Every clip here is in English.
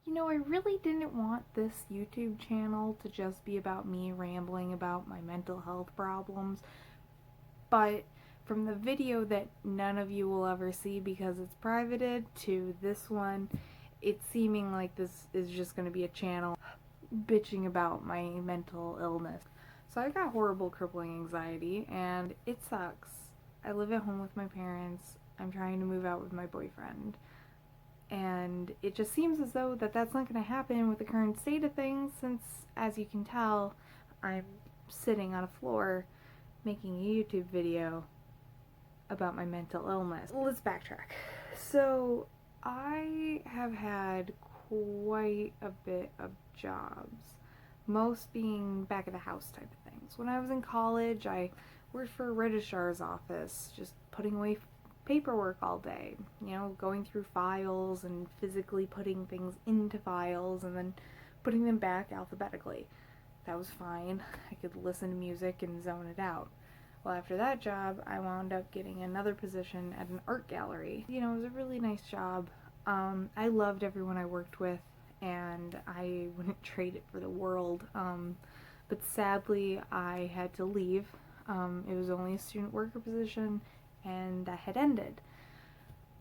You know, I really didn't want this YouTube channel to just be about me rambling about my mental health problems, but from the video that none of you will ever see because it's privated to this one, it's seeming like this is just going to be a channel bitching about my mental illness. So I got horrible crippling anxiety and it sucks. I live at home with my parents. I'm trying to move out with my boyfriend. And it just seems as though that's not going to happen with the current state of things since, as you can tell, I'm sitting on a floor making a YouTube video about my mental illness. Let's backtrack. So, I have had quite a bit of jobs, most being back of the house type of things. When I was in college, I worked for a registrar's office, just putting away paperwork all day, going through files and physically putting things into files and then putting them back alphabetically. That was fine. I could listen to music and zone it out. Well, after that job, I wound up getting another position at an art gallery. It was a really nice job. I loved everyone I worked with, and I wouldn't trade it for the world. But sadly, I had to leave. It was only a student worker position, and that had ended.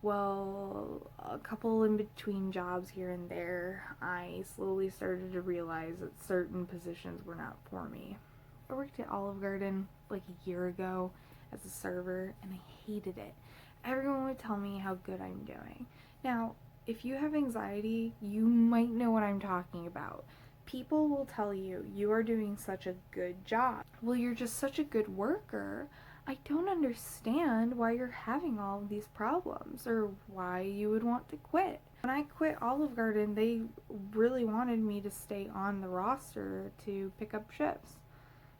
Well, a couple in between jobs here and there, I slowly started to realize that certain positions were not for me. I worked at Olive Garden like a year ago as a server, and I hated it. Everyone would tell me how good I'm doing. Now, if you have anxiety, you might know what I'm talking about. People will tell you, you are doing such a good job. Well, you're just such a good worker. I don't understand why you're having all of these problems or why you would want to quit. When I quit Olive Garden, they really wanted me to stay on the roster to pick up shifts.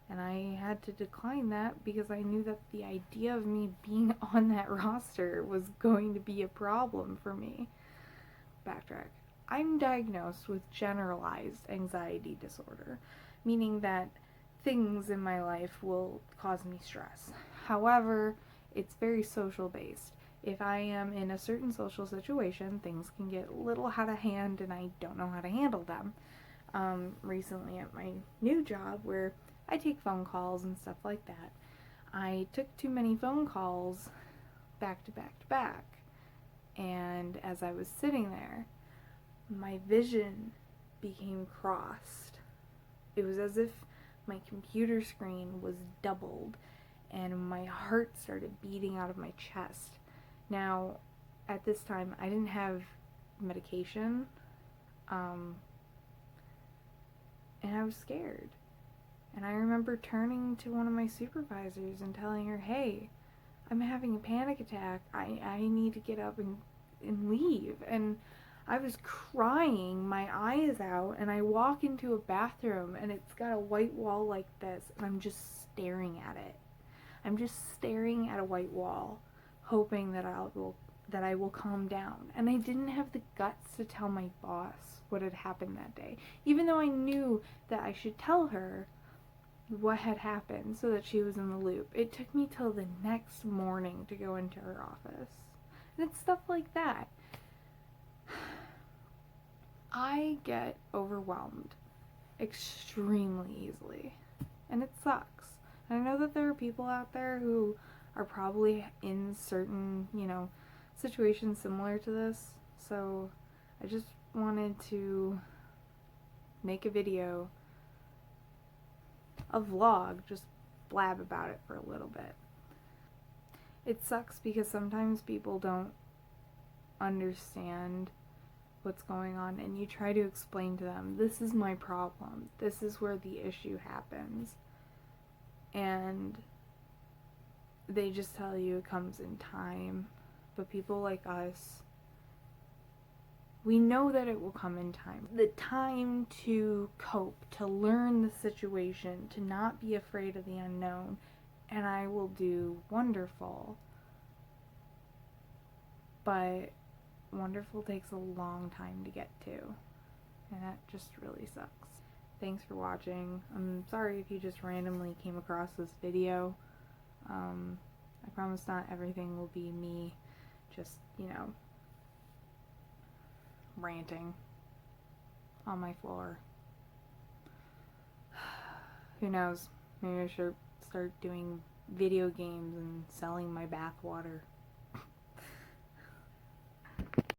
And I had to decline that because I knew that the idea of me being on that roster was going to be a problem for me. Backtrack. I'm diagnosed with generalized anxiety disorder, meaning that things in my life will cause me stress. However, it's very social based. If I am in a certain social situation, things can get a little out of hand and I don't know how to handle them. Recently at my new job where I take phone calls and stuff like that, I took too many phone calls back to back to back. And as I was sitting there, my vision became crossed. It was as if my computer screen was doubled and my heart started beating out of my chest. Now, at this time, I didn't have medication, and I was scared. And I remember turning to one of my supervisors and telling her, hey, I'm having a panic attack. I need to get up and leave. And I was crying my eyes out, and I walk into a bathroom and it's got a white wall like this, and I'm just staring at it. I'm just staring at a white wall, hoping that I will calm down. And I didn't have the guts to tell my boss what had happened that day, even though I knew that I should tell her what had happened so that she was in the loop. It took me till the next morning to go into her office. And it's stuff like that. I get overwhelmed extremely easily, and it sucks. And I know that there are people out there who are probably in certain, situations similar to this, so I just wanted to make a video, a vlog, just blab about it for a little bit. It sucks because sometimes people don't understand what's going on, and you try to explain to them, this is my problem, this is where the issue happens, and they just tell you it comes in time. But people like us, we know that it will come in time. The time to cope, to learn the situation, to not be afraid of the unknown, and I will do wonderful. But wonderful takes a long time to get to, and that just really sucks. Thanks for watching. I'm sorry if you just randomly came across this video. I promise not everything will be me just, ranting. on my floor. Who knows? Maybe I should start doing video games and selling my bath water.